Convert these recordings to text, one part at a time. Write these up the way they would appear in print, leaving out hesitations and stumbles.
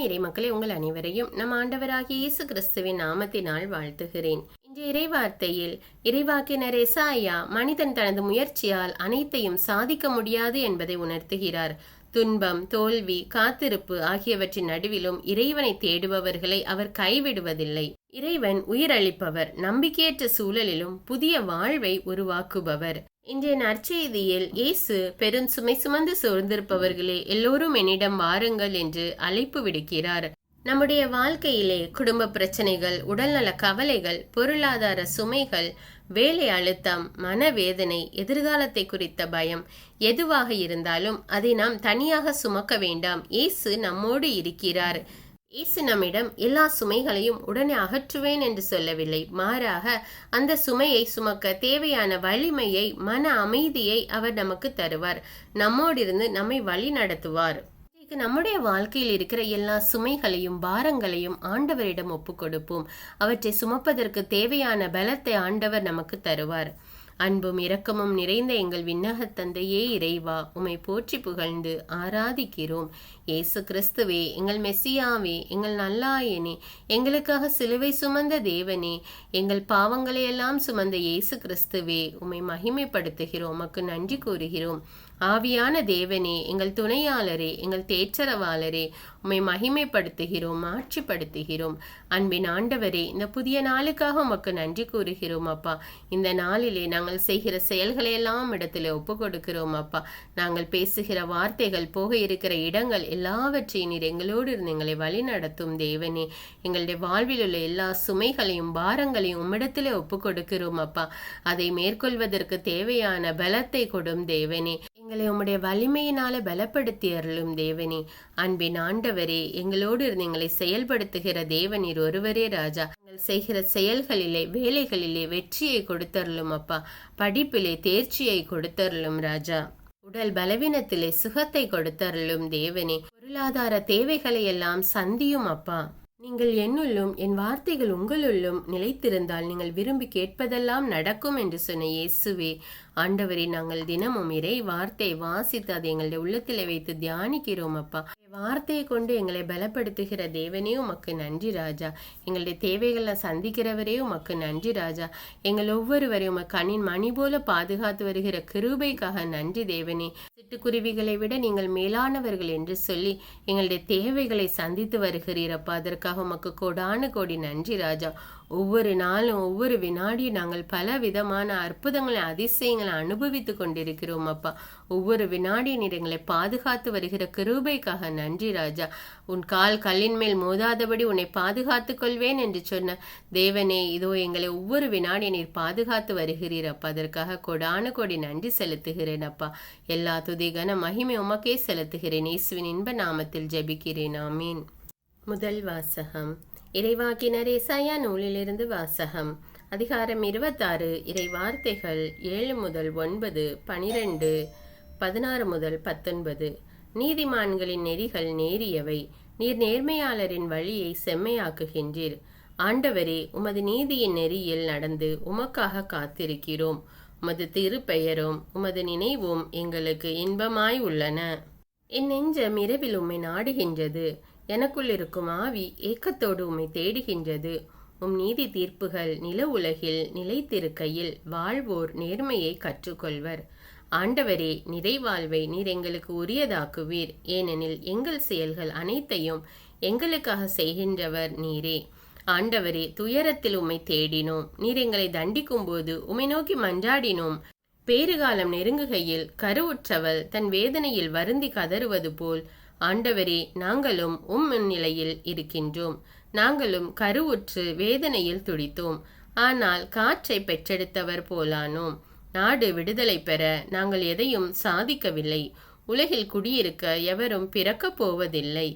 இறைமக்களே, உங்கள் அனைவரையும் நம் ஆண்டவராகிய இயேசு கிறிஸ்துவின் நாமத்தினால் வாழ்த்துகிறேன். இன்றைய இறைவார்த்தையில் இறைவாக்கினர் எசாயா மனிதன் தனது முயற்சியால் அனைத்தையும் சாதிக்க முடியாது என்பதை உணர்த்துகிறார். துன்பம், தோல்வி, காத்திருப்பு ஆகியவற்றின் நடுவிலும் இறைவனை தேடுபவர்களை அவர் கைவிடுவதில்லை. இறைவன் உயிரளிப்பவர், நம்பிக்கையற்ற சூழலிலும் புதிய வாழ்வை உருவாக்குபவர். இன்றைய நற்செய்தியில் இயேசு பெரும் சுமை சுமந்து சோர்ந்திருப்பவர்களே எல்லோரும் என்னிடம் வாருங்கள் என்று அழைப்பு விடுக்கிறார். நம்முடைய வாழ்க்கையிலே குடும்ப பிரச்சனைகள், உடல்நல கவலைகள், பொருளாதார சுமைகள், வேலை அழுத்தம், மனவேதனை, எதிர்காலத்தை குறித்த பயம் எதுவாக இருந்தாலும் அதை நாம் தனியாக சுமக்க வேண்டாம். இயேசு நம்மோடு இருக்கிறார். இயேசு நம்மிடம் எல்லா சுமைகளையும் உடனே அகற்றுவேன் என்று சொல்லவில்லை. மாறாக அந்த சுமையை சுமக்க தேவையான வலிமையை, மன அமைதியை அவர் நமக்கு தருவார். நம்மோடிருந்து நம்மை வழி நடத்துவார். நம்முடைய வாழ்க்கையில் இருக்கிற எல்லா சுமைகளையும் பாரங்களையும் ஆண்டவரிடம் ஒப்பு கொடுப்போம். அவற்றை சுமப்பதற்கு தேவையான பலத்தை ஆண்டவர் நமக்கு தருவார். அன்பும் இரக்கமும் நிறைந்த எங்கள் விண்ணக தந்தையே இறைவா, உம்மை போற்றி புகழ்ந்து ஆராதிக்கிறோம். இயேசு கிறிஸ்துவே, எங்கள் மெசியாவே, எங்கள் நல்லாயனே, எங்களுக்காக சிலுவை சுமந்த தேவனே, எங்கள் பாவங்களை எல்லாம் சுமந்த இயேசு கிறிஸ்துவே, உம்மை மகிமைப்படுத்துகிறோம், உமக்கு நன்றி கூறுகிறோம். ஆவியான தேவனே, எங்கள் துணையாளரே, எங்கள் தேற்றரவாளரே, உம்மை மகிமைப்படுத்துகிறோம், ஆட்சிப்படுத்துகிறோம். அன்பின் ஆண்டவரே, இந்த புதிய நாளுக்காக உமக்கு நன்றி கூறுகிறோம் அப்பா. இந்த நாளிலே நாங்கள் செய்கிற செயல்களை எல்லாம் இடத்துல ஒப்பு கொடுக்கிறோம் அப்பா. நாங்கள் பேசுகிற வார்த்தைகள், போக இருக்கிற இடங்கள் எல்லாவற்றையும் நீர் எங்களோடு இருந்து எங்களை வழி நடத்தும் தேவனே. எங்களுடைய வாழ்வில் உள்ள எல்லா சுமைகளையும் பாரங்களையும் உம்மிடத்திலே ஒப்பு கொடுக்கிறோம் அப்பா. அதை மேற்கொள்வதற்கு தேவையான பலத்தை கொடும் தேவனே. எங்களை உம்முடைய வலிமையினால பலப்படுத்தி அருளும் தேவனே. அன்பின் ஆண்டவரே, எங்களோடு இருந்து எங்களை செயல்படுத்துகிற தேவனீர் ஒருவரே ராஜா. எங்கள் செய்கிற செயல்களிலே, வேலைகளிலே வெற்றியை கொடுத்தருளும் அப்பா. படிப்பிலே தேர்ச்சியை கொடுத்தருளும் ராஜா. உடல் பலவீனத்திலே சுகத்தை கொடுத்தருளும் தேவனே. பொருளாதார தேவைகளை எல்லாம் சந்தியும் அப்பா. நீங்கள் என்னுள்ளும் என் வார்த்தைகள் உங்களுள்ளும் நிலைத்திருந்தால் நீங்கள் விரும்பி கேட்பதெல்லாம் நடக்கும் என்று சொன்ன இயேசுவே, ஆண்டவரே, நாங்கள் தினமும் இறை வார்த்தையை வாசித்து அதை எங்களுடைய உள்ளத்தில் வைத்து தியானிக்கிறோம் அப்பா. வார்த்தையை கொண்டு எங்களை பலப்படுத்துகிற தேவனே உமக்கு நன்றி ராஜா. எங்களுடைய தேவைகளை சந்திக்கிறவரே உமக்கு நன்றி ராஜா. எங்கள் ஒவ்வொருவரையும் உமக்கு கண்ணின் மணி போல பாதுகாத்து வருகிற கிருபைக்காக நன்றி தேவனே. சிட்டுக்குருவிகளை விட நீங்கள் மேலானவர்கள் என்று சொல்லி எங்களுடைய தேவைகளை சந்தித்து வருகிறீரப்பா. அதற்காக உமக்கு கோடானு கோடி நன்றி ராஜா. ஒவ்வொரு நாளும் ஒவ்வொரு வினாடியும் நாங்கள் பல விதமான அற்புதங்களை, அதிசயங்களை அனுபவித்து கொண்டிருக்கிறோம் அப்பா. ஒவ்வொரு வினாடியும் நீர் எங்களை பாதுகாத்து வருகிற கிருபைக்காக நன்றி ராஜா. உன் கால் கல்லின் மேல் மோதாதபடி உன்னை பாதுகாத்து கொள்வேன் என்று சொன்ன தேவனே, இதோ எங்களை ஒவ்வொரு வினாடியும் நீர் பாதுகாத்து வருகிறீர் அப்பா. அதற்காக கொடான கொடி நன்றி செலுத்துகிறேன் அப்பா. எல்லா துதிகன மகிமை உமக்கே செலுத்துகிறேன். இயேசுவின் இன்ப நாமத்தில் ஜெபிக்கிறேன், ஆமீன். முதல் வாசகம். இறைவாக்கினர் எசாயா நூலிலிருந்து வாசகம். அதிகாரம் 26. இறை வார்த்தைகள் 7 முதல் 9, 12, 16 முதல் 19. நீதிமான்களின் நெறிகள் நேரியவை, நீர் நேர்மையாளரின் வழியை செம்மையாக்குகின்றீர். ஆண்டவரே, உமது நீதியின் நெறியில் நடந்து உமக்காக காத்திருக்கிறோம். உமது திருப்பெயரும் உமது நினைவும் எங்களுக்கு இன்பமாய் உள்ளன. என் நெஞ்சம் இரவில் உம்மை நாடுகின்றது. எனக்குள் இருக்கும் ஆவி ஏக்கத்தோடு உம்மை தேடுகின்றது. உம் நீதி தீர்ப்புகள் நில உலகில் நிலைத்திருக்கையில் வாழ்வோர் நேர்மையை கற்றுக்கொள்வர். ஆண்டவரே, நிறைவாழ்வை நீர் எங்களுக்கு உரியதாக்குவீர். ஏனெனில் எங்கள் செயல்கள் அனைத்தையும் எங்களுக்காக செய்கின்றவர் நீரே. ஆண்டவரே, துயரத்தில் உம்மை தேடினோம். நீர் எங்களை தண்டிக்கும் போது உம்மை நோக்கி மன்றாடினோம். பேறுகாலம் நெருங்குகையில் கருவுற்றவள் தன் வேதனையில் வருந்தி கதறுவது போல் ஆண்டவரே, நாங்களும் முன்னிலையில் இருக்கின்றோம். நாங்களும் கருவுற்று வேதனையில் துடித்தோம். ஆனால் காற்றை பெற்றெடுத்தவர் போலானோம். நாடு விடுதலை பெற நாங்கள் எதையும் சாதிக்கவில்லை. உலகில் குடியிருக்க எவரும் பிறக்கப் போவதில்லை.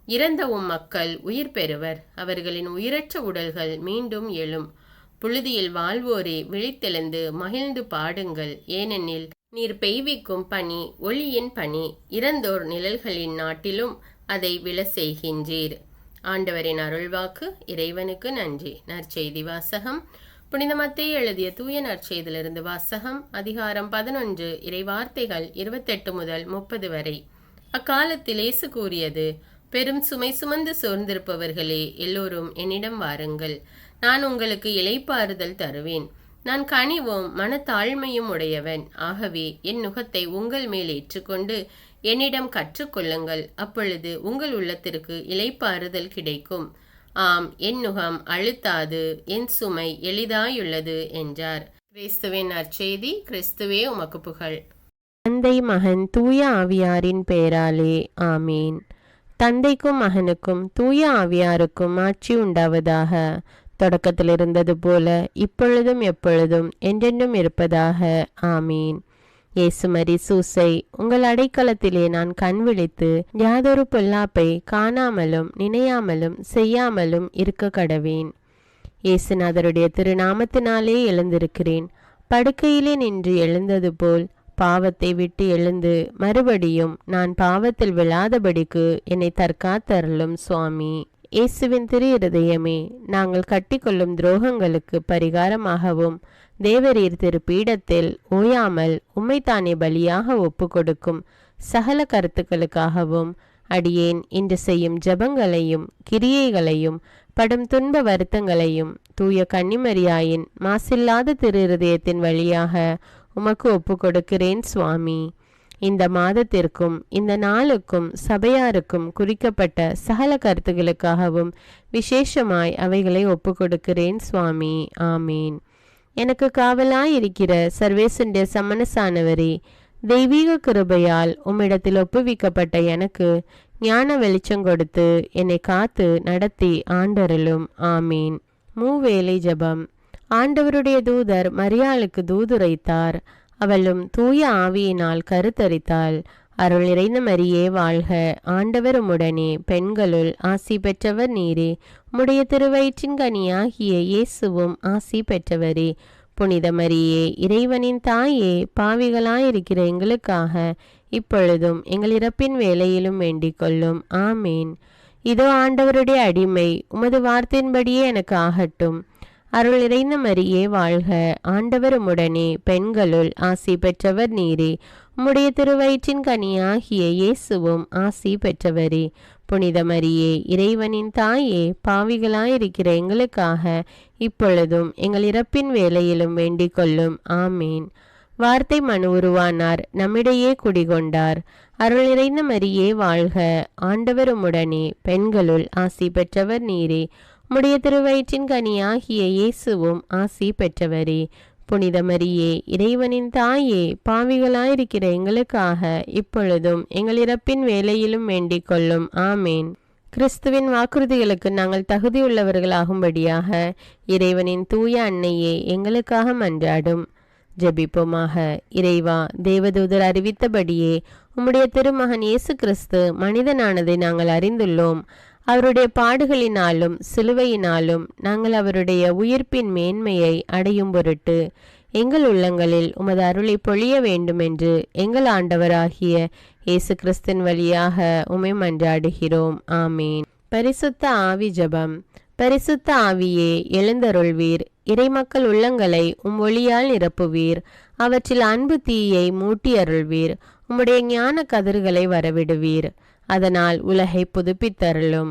இறந்த மக்கள் உயிர் பெறுவர். அவர்களின் உயிரற்ற உடல்கள் மீண்டும் எழும். புழுதியில் வாழ்வோரே, விழித்தெழுந்து மகிழ்ந்து பாடுங்கள். ஏனெனில் நீர் பெய்விக்கும் பனி ஒளியின் பனி, இறந்தோர் நிழல்களின் நாட்டிலும் அதை விழ செய்கின்றீர். ஆண்டவரின் அருள்வாக்கு. இறைவனுக்கு நன்றி. நற்செய்தி வாசகம். புனித மத்தேயு எழுதிய தூய நற்செய்தியிலிருந்து வாசகம். அதிகாரம் 11. இறைவார்த்தைகள் 28 முதல் 30 வரை. அக்காலத்தில் இயேசு கூறியது, பெரும் சுமை சுமந்து சோர்ந்திருப்பவர்களே, எல்லோரும் என்னிடம் வாருங்கள், நான் உங்களுக்கு இளைப்பாறுதல் தருவேன். நான் கனிவும் மனத்தாழ்மையும் உடையவன். ஆகவே என் நுகத்தை உங்கள் மேல் ஏற்றுக்கொண்டு என்னிடம் கற்றுக்கொள்ளுங்கள். அப்பொழுது உங்கள் உள்ளத்திற்கு இளைப்பாறுதல் கிடைக்கும். ஆம், என் நுகம் அழுத்தாது, என் சுமை எளிதாயுள்ளது என்றார். கிறிஸ்துவின் நற்செய்தி. கிறிஸ்துவே உமக்கு புகழ். தந்தை, மகன், தூய ஆவியாரின் பெயராலே ஆமீன். தந்தைக்கும் மகனுக்கும் தூய ஆவியாருக்கும் ஆட்சி உண்டாவதாக. தொடக்கத்தில் இருந்தது போல இப்பொழுதும் எப்பொழுதும் என்றென்றும் இருப்பதாக. ஆமீன். இயேசுமரி சூசை, உங்கள் அடைக்கலத்திலே நான் கண் விழித்து யாதொரு பொல்லாப்பை காணாமலும் நினையாமலும் செய்யாமலும் இருக்க கடவேன். இயேசுநாதருடைய திருநாமத்தினாலே எழுந்திருக்கிறேன். படுக்கையிலே நின்று எழுந்தது போல் பாவத்தை விட்டு எழுந்து மறுபடியும் நான் பாவத்தில் விழாதபடிக்கு என்னை தற்காத்தருளும் சுவாமி. இயேசுவின் திரு இருதயமே, நாங்கள் கட்டிக்கொள்ளும் துரோகங்களுக்கு பரிகாரமாகவும் தேவரீர் திரு பீடத்தில் ஓயாமல் உம்மைத்தானே பலியாக ஒப்பு கொடுக்கும் சகல கருத்துக்களுக்காகவும் அடியேன் இன்று செய்யும் ஜபங்களையும் கிரியைகளையும் படும் துன்ப வருத்தங்களையும் தூய கன்னிமரியாயின் மாசில்லாத திரு இருதயத்தின் வழியாக உமக்கு ஒப்பு கொடுக்கிறேன் சுவாமி. இந்த மாதத்திற்கும் இந்த நாளுக்கும் சபையாருக்கும் குறிக்கப்பட்ட சகல கருத்துகளுக்காகவும் விசேஷமாய் அவைகளை ஒப்பு கொடுக்கிறேன் சுவாமி. ஆமீன். எனக்கு காவலாயிருக்கிற சர்வேசுடைய சமனசானவரே, தெய்வீக கிருபையால் உம்மிடத்தில் ஒப்புவிக்கப்பட்ட எனக்கு ஞான வெளிச்சம் கொடுத்து என்னை காத்து நடத்தி ஆண்டருளும். ஆமீன். மூவேளை ஜபம். ஆண்டவருடைய தூதர் மரியாளுக்கு தூதுரைத்தார். அவளும் தூய ஆவியினால் கருத்தரித்தாள். அருள் நிறைந்த மரியே வாழ்க, ஆண்டவர் உம்முடனே, பெண்களுள் ஆசி பெற்றவர் நீரே. உம்முடைய திருவயிற்றின் கனியாகிய இயேசுவும் ஆசி பெற்றவரே. புனித மரியே, இறைவனின் தாயே, பாவிகளாயிருக்கிற எங்களுக்காக இப்பொழுதும் எங்கள் இறப்பின் வேளையிலும் வேண்டிக் கொள்ளும். ஆமீன். இதோ ஆண்டவருடைய அடிமை, உமது வார்த்தையின்படியே எனக்கு ஆகட்டும். அருள் நிறைந்த மரியே வாழ்க, ஆண்டவர் உம்முடனே, பெண்களுள் ஆசி பெற்றவர் நீரே. உம்முடைய திருவயிற்றின் கனியாகிய இயேசுவும் ஆசி பெற்றவரே. புனித மரியே, இறைவனின் தாயே, பாவிகளாயிருக்கிற எங்களுக்காக இப்பொழுதும் எங்கள் இறப்பின் வேளையிலும் வேண்டிக் கொள்ளும். ஆமீன். வார்த்தை மனு உருவானார், நம்மிடையே குடிகொண்டார். அருள் நிறைந்த மரியே வாழ்க, ஆண்டவர் உம்முடனே, பெண்களுள் ஆசி பெற்றவர் நீரே. உம்முடைய திருவயிற்றின் கனியாகிய இயேசுவும் ஆசி பெற்றவரே. புனித மரியே, இறைவனின் தாயே, பாவிகளாயிருக்கிற எங்களுக்காக இப்பொழுதும் எங்கள் இறப்பின் வேளையிலும் வேண்டிக் கொள்ளும். ஆமேன். கிறிஸ்துவின் வாக்குறுதிகளுக்கு நாங்கள் தகுதியுள்ளவர்களாகும்படியாக இறைவனின் தூய அன்னையே எங்களுக்காக மன்றாடும். ஜெபிப்போமாக. இறைவா, தேவதூதர் அறிவித்தபடியே உம்முடைய திருமகன் இயேசு கிறிஸ்து மனிதனானதை நாங்கள் அறிந்துள்ளோம். அவருடைய பாடுகளினாலும் சிலுவையினாலும் நாங்கள் அவருடைய உயிர்ப்பின் மேன்மையை அடையும் பொருட்டு எங்கள் உள்ளங்களில் உமது அருளை பொழிய வேண்டுமென்று எங்கள் ஆண்டவராகிய இயேசு கிறிஸ்தின் வழியாக உம்மை மன்றாடுகிறோம். ஆமீன். பரிசுத்த ஆவி ஜபம். பரிசுத்த ஆவியே, எழுந்தருள்வீர். இறைமக்கள் உள்ளங்களை ஒளியால் நிரப்புவீர். அவற்றில் அன்பு தீயை மூட்டி அருள்வீர். உம்முடைய ஞான கதிர்களை வரவிடுவீர். அதனால் உலகை புதுப்பித்தருளும்.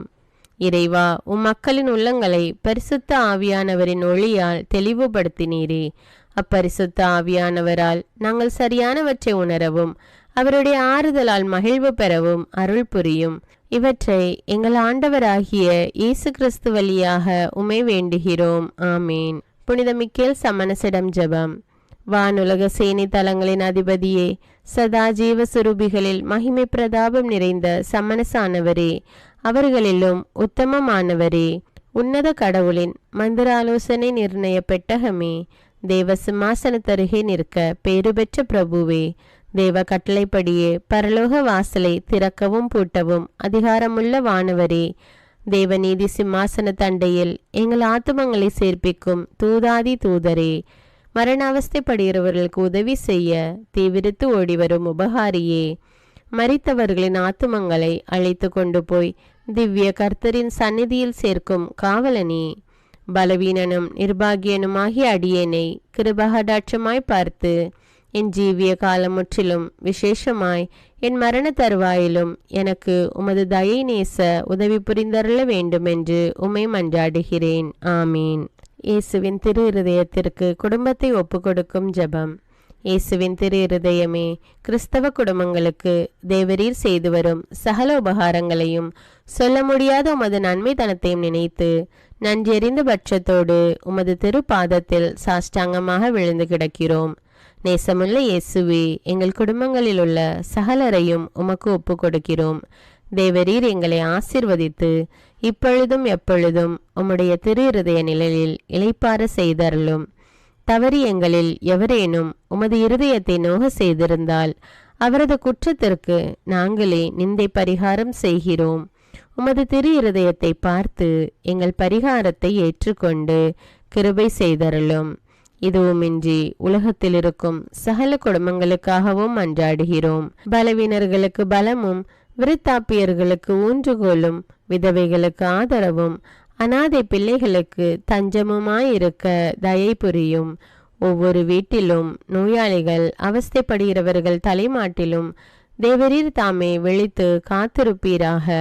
இறைவா, மக்களின் உள்ளங்களை பரிசுத்த ஆவியானவரின் ஒளியால் தெளிவுபடுத்தினீரே. அப்பரிசுத்த ஆவியானவரால் நாங்கள் சரியானவற்றை உணரவும் அவருடைய ஆறுதலால் மகிழ்வு பெறவும் அருள் புரியும். இவற்றை எங்கள் ஆண்டவராகிய இயேசு கிறிஸ்து வழியாக உம்மை வேண்டுகிறோம். ஆமீன். புனித மிக்கேல் சமணசிடம் ஜெபம். வானுலக சேனை தலங்களின் அதிபதியே, சதா ஜீவ சுரூபிகளில் மகிமை பிரதாபம் நிறைந்த சமணசானவரே, அவர்களிலும் உத்தமமானவரே, உன்னத கடவுளின் மந்திராலோசனை நிர்ணய பெட்டகமே, தேவ சிம்மாசனத்தருகே நிற்க பேறு பெற்ற பிரபுவே, தேவ கட்டளைப்படியே பரலோக வாசலை திறக்கவும் பூட்டவும் அதிகாரமுள்ள வானவரே, தேவநீதி சிம்மாசன தண்டையில் எங்கள் ஆத்துமங்களை சேர்ப்பிக்கும் தூதாதி தூதரே, மரண அவஸ்தைப்படுகிறவர்களுக்கு உதவி செய்ய தீவிரித்து ஓடிவரும் உபகாரியே, மரித்தவர்களின் ஆத்துமங்களை அழைத்து கொண்டு போய் திவ்ய கர்த்தரின் சந்நிதியில் சேர்க்கும் காவலனே, பலவீனனும் நிர்பாகியனுமாகிய அடியேனை கிருபகடாட்சமாய் பார்த்து என் ஜீவிய காலம் முற்றிலும் விசேஷமாய் என் மரண தருவாயிலும் எனக்கு உமது தயை நேச உதவி புரிந்தருள வேண்டுமென்று உம்மை மன்றாடுகிறேன். ஆமீன். இயேசுவின் திரு இருதயத்திற்கு குடும்பத்தை ஒப்புக்கொடுக்கும் ஜெபம். இயேசுவின் திரு இருதயமே, கிறிஸ்தவ குடும்பங்களுக்கு தேவரீர் செய்து வரும் சகல உபகாரங்களையும் சொல்ல முடியாத உமது நன்மைத்தனத்தையும் நினைத்து நன்றெறிந்த பட்சத்தோடு உமது திருப்பாதத்தில் சாஷ்டாங்கமாக விழுந்து கிடக்கிறோம். நேசமுள்ள இயேசுவே, எங்கள் குடும்பங்களில் உள்ள சகலரையும் உமக்கு ஒப்பு கொடுக்கிறோம். தேவரீர் எங்களை ஆசீர்வதித்து இப்பொழுதும் எப்பொழுதும் உம்முடைய திரு இருதய நிழலில் இளைப்பாற செய்தருளும். தவறி எங்களில் எவரேனும் உமது இருதயத்தை நோக செய்திருந்தால் அவரது குற்றத்திற்கு நாங்களே நிந்தை பரிகாரம் செய்கிறோம். உமது திரு இருதயத்தை பார்த்து எங்கள் பரிகாரத்தை ஏற்றுக்கொண்டு கிருபை செய்தருளும். இதுவுமின்றி உலகத்தில் இருக்கும் சகல குடும்பங்களுக்காகவும் மன்றாடுகிறோம். பலவீனர்களுக்கு பலமும், விருத்தாப்பியர்களுக்கு ஊன்றுகோலும், விதவைகளுக்கு ஆதரவும், அநாதை பிள்ளைகளுக்கு தஞ்சமுமாயிருக்க தயை புரியும். ஒவ்வொரு வீட்டிலும் நோயாளிகள் அவஸ்தைப்படுகிறவர்கள் தலைமாட்டிலும் தேவரீர் தாமே விழித்து காத்திருப்பீராக.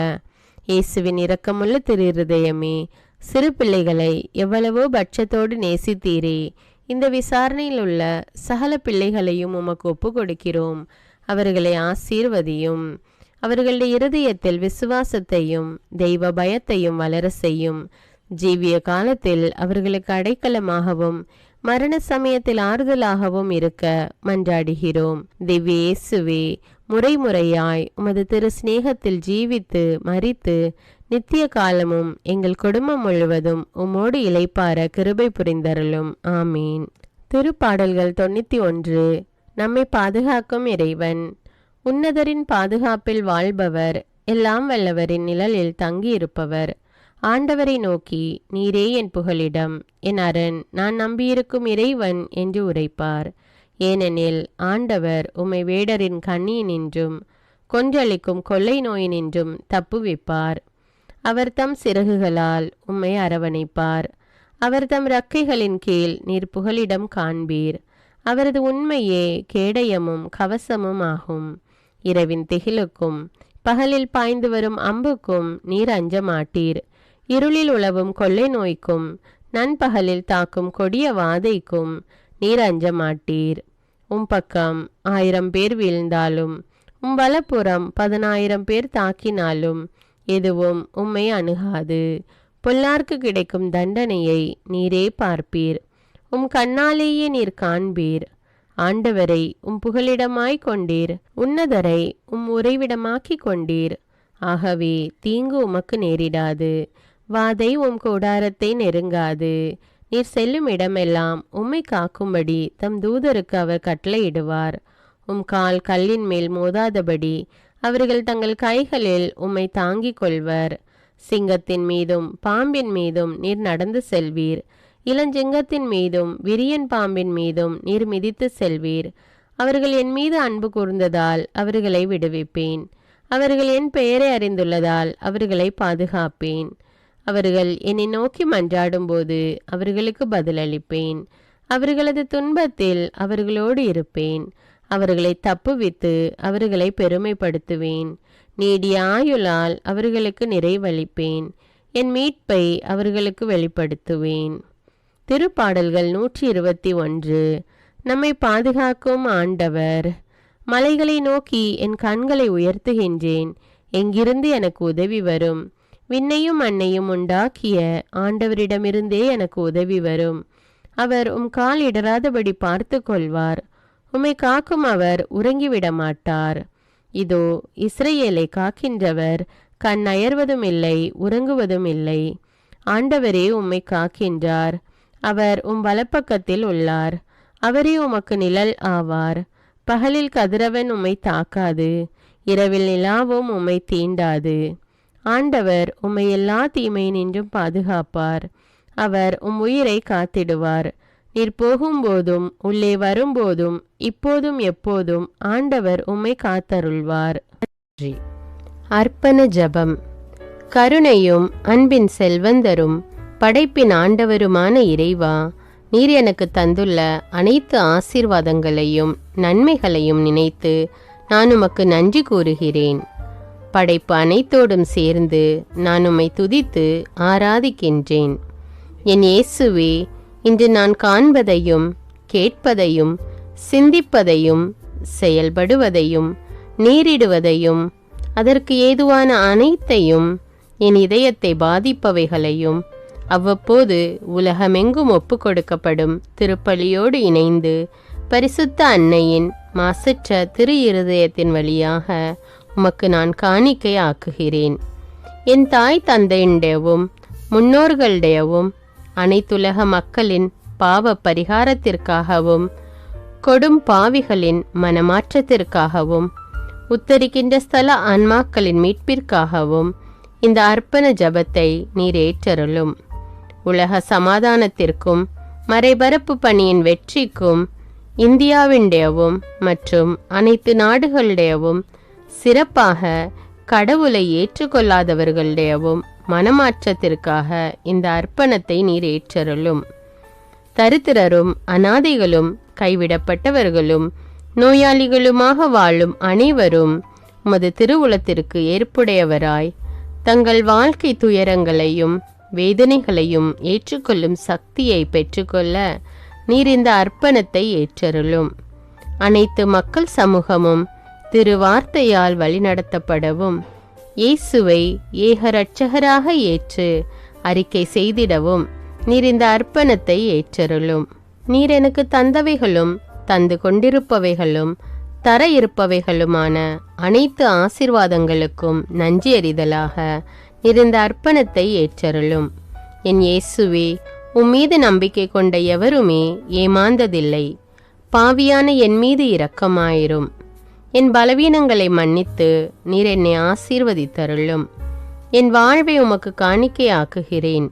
இயேசுவின் இரக்கமுள்ள திரு இருதயமே, சிறு பிள்ளைகளை எவ்வளவோ பட்சத்தோடு நேசித்தீரே. இந்த விசாரணையில் உள்ள சகல பிள்ளைகளையும் உமக்கு ஒப்பு கொடுக்கிறோம். அவர்களை ஆசீர்வதியும். அவர்களுடைய இருதயத்தில் விசுவாசத்தையும் தெய்வ பயத்தையும் வளர செய்யும். ஜீவிய காலத்தில் அவர்களுக்கு அடைக்கலமாகவும் மரண சமயத்தில் ஆறுதலாகவும் இருக்க மன்றாடுகிறோம். திவ்ய இயேசுவே, முறைமுறையாய் உமது திரு சிநேகத்தில் ஜீவித்து மரித்து நித்திய காலமும் எங்கள் குடும்பம் முழுவதும் உம்மோடு இளைப்பார கிருபை புரிந்தருளும். ஆமீன். திருப்பாடல்கள் 91. நம்மை பாதுகாக்கும் இறைவன். உன்னதரின் பாதுகாப்பில் வாழ்பவர், எல்லாம் வல்லவரின் நிழலில் தங்கியிருப்பவர். ஆண்டவரை நோக்கி, நீரே என் புகலிடம், என் அரண், நான் நம்பியிருக்கும் இறைவன் என்று உரைப்பார். ஏனெனில் ஆண்டவர் உம்மை வேடரின் கண்ணியினின்றும் கொன்றளிக்கும் கொள்ளை நோயினின்றும் தப்புவிப்பார். அவர் தம் சிறகுகளால் உம்மை அரவணைப்பார். அவர் தம் இறக்கைகளின் கீழ் நீர் புகலிடம் காண்பீர். அவரது உண்மையே கேடயமும் கவசமும் ஆகும். இரவின் திகிலுக்கும் பகலில் பாய்ந்து வரும் அம்புக்கும் நீர் அஞ்ச மாட்டீர். இருளில் உலவும் கொள்ளை நோய்க்கும் நண்பகலில் தாக்கும் கொடிய வாதைக்கும் நீர் அஞ்ச மாட்டீர். உம் பக்கம் 1000 பேர் வீழ்ந்தாலும் உம் வலப்புறம் 10,000 பேர் தாக்கினாலும் எதுவும் உம்மை அணுகாது. பொல்லார்க்கு கிடைக்கும் தண்டனையை நீரே பார்ப்பீர். உம் கண்ணாலேயே நீர் காண்பீர். ஆண்டவரை உம் புகலிடமாய் கொண்டீர். உன்னதரை உம் உறைவிடமாக்கி கொண்டீர். ஆகவே தீங்கு உமக்கு நேரிடாது. வாதை உம் கூடாரத்தை நெருங்காது. நீர் செல்லும் இடமெல்லாம் உம்மை காக்கும்படி தம் தூதருக்கு அவர் கட்டளையிடுவார். உம் கால் கல்லின் மேல் மோதாதபடி அவர்கள் தங்கள் கைகளில் உம்மை தாங்கிக் கொள்வர். சிங்கத்தின் மீதும் பாம்பின் மீதும் நீர் நடந்து செல்வீர். இளஞ்சிங்கத்தின் மீதும் விரியன் பாம்பின் மீதும் நீர் மிதித்து செல்வீர். அவர்கள் என் மீது அன்பு கூர்ந்ததால் அவர்களை விடுவிப்பேன். அவர்கள் என் பெயரை அறிந்துள்ளதால் அவர்களை பாதுகாப்பேன். அவர்கள் என்னை நோக்கி மன்றாடும் போது அவர்களுக்கு பதிலளிப்பேன். அவர்களது துன்பத்தில் அவர்களோடு இருப்பேன். அவர்களை தப்புவித்து அவர்களை பெருமைப்படுத்துவேன். நீடிய ஆயுளால் அவர்களுக்கு நிறைவளிப்பேன். என் மீட்பை அவர்களுக்கு வெளிப்படுத்துவேன். திருப்பாடல்கள் 121. நம்மை பாதுகாக்கும் ஆண்டவர். மலைகளை நோக்கி என் கண்களை உயர்த்துகின்றேன். எங்கிருந்து எனக்கு உதவி வரும்? விண்ணையும் மண்ணையும் உண்டாக்கிய ஆண்டவரிடமிருந்தே எனக்கு உதவி வரும். அவர் உம் கால் இடராதபடி பார்த்து கொள்வார். உம்மை காக்கும் அவர் உறங்கிவிட மாட்டார். இதோ இஸ்ரவேலை காக்கின்றவர் கண் அயர்வதும் இல்லை, உறங்குவதும் இல்லை. ஆண்டவரே உம்மை காக்கின்றார். அவர் உம் வலப்பக்கத்தில் உள்ளார். அவரே உமக்கு நிழல் ஆவார். பகலில் கதிரவன் உம்மை தாக்காது, இரவில் நிலாவும் உம்மை தீண்டாது. ஆண்டவர் உம்மை எல்லா தீமையினின்றும் பாதுகாப்பார். அவர் உம் உயிரை காத்திடுவார். நீர் போகும்போதும் உள்ளே வரும்போதும் இப்போதும் எப்போதும் ஆண்டவர் உம்மை காத்தருள்வார். அர்ப்பண ஜபம். கருணையும் அன்பின் செல்வந்தரும் படைப்பின் ஆண்டவருமான இறைவா, நீர் எனக்கு தந்துள்ள அனைத்து ஆசீர்வாதங்களையும் நன்மைகளையும் நினைத்து நான் உமக்கு நன்றி கூறுகிறேன். படைப்பு அனைத்தோடும் சேர்ந்து நான் உம்மை துதித்து ஆராதிக்கின்றேன். என் இயேசுவே, இன்று நான் காண்பதையும் கேட்பதையும் சிந்திப்பதையும் செயல்படுவதையும் நேரிடுவதையும் அதற்கு ஏதுவான அனைத்தையும் என் இதயத்தை பாதிப்பவைகளையும் அவ்வப்போது உலகமெங்கும் ஒப்பு கொடுக்கப்படும் திருப்பலியோடு இணைந்து பரிசுத்த அன்னையின் மாசற்ற திரு இருதயத்தின் வழியாக உமக்கு நான் காணிக்கை ஆக்குகிறேன். என் தாய் தந்தையுடையவும் முன்னோர்களுடையவும் அனைத்துலக மக்களின் பாவ பரிகாரத்திற்காகவும் கொடும் பாவிகளின் மனமாற்றத்திற்காகவும் உத்தரிக்கின்ற ஸ்தல ஆன்மாக்களின் மீட்பிற்காகவும் இந்த அர்ப்பண ஜபத்தை நீர் ஏற்றருளும். உலக சமாதானத்திற்கும் மறைபரப்பு பணியின் வெற்றிக்கும் இந்தியாவினுடையவும் மற்றும் அனைத்து நாடுகளுடையவும் சிறப்பாக கடவுளை ஏற்றுக்கொள்ளாதவர்களுடையவும் மனமாற்றத்திற்காக இந்த அர்ப்பணத்தை நீர் ஏற்றருளும். தரித்திரரும் அனாதைகளும் கைவிடப்பட்டவர்களும் நோயாளிகளுமாக வாழும் அனைவரும் உமது திருவுளத்திற்கு ஏற்புடையவராய் தங்கள் வாழ்க்கை துயரங்களையும் வேதனைகளையும் ஏற்றுக்கொள்ளும் சக்தியை பெற்றுக்கொள்ள நீர் இந்த அர்ப்பணத்தை ஏற்றருளும். அனைத்து மக்கள் சமூகமும் திருவார்த்தையால் வழிநடத்தப்படவும் இயேசுவை ஏக இரட்சகராக ஏற்று அறிக்கை செய்திடவும் நீர் இந்த அர்ப்பணத்தை ஏற்றருளும். நீர் எனக்கு தந்தவைகளும் தந்து கொண்டிருப்பவைகளும் தர இருப்பவைகளுமான அனைத்து ஆசீர்வாதங்களுக்கும் நன்றி அறிதலாக நீர் இந்த அர்ப்பணத்தை ஏற்றருளும். என் இயேசுவே, உம்மீது நம்பிக்கை கொண்ட எவருமே ஏமாந்ததில்லை. பாவியான என் மீது இரக்கமாயிரும். என் பலவீனங்களை மன்னித்து நீர் என்னை ஆசீர்வதித்தருளும். என் வாழ்வை உமக்கு காணிக்கையாக்குகிறேன்.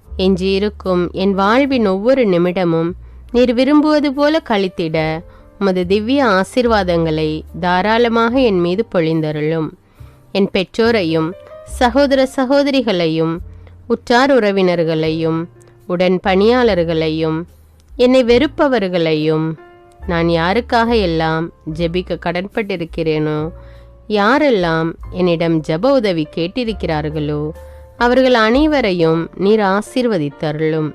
எஞ்சியிருக்கும் என் வாழ்வின் ஒவ்வொரு நிமிடமும் நீர் விரும்புவது போல கழித்திட உமது திவ்ய ஆசீர்வாதங்களை தாராளமாக என் மீது பொழிந்தருளும். என் பெற்றோரையும் சகோதர சகோதரிகளையும் உற்றார் உறவினர்களையும் உடன் பணியாளர்களையும் என்னை வெறுப்பவர்களையும் நான் யாருக்காக எல்லாம் ஜெபிக்க கடன்பட்டிருக்கிறேனோ, யாரெல்லாம் என்னிடம் ஜெப உதவி கேட்டிருக்கிறார்களோ அவர்கள் அனைவரையும் நீர் ஆசீர்வதித்தருளும்.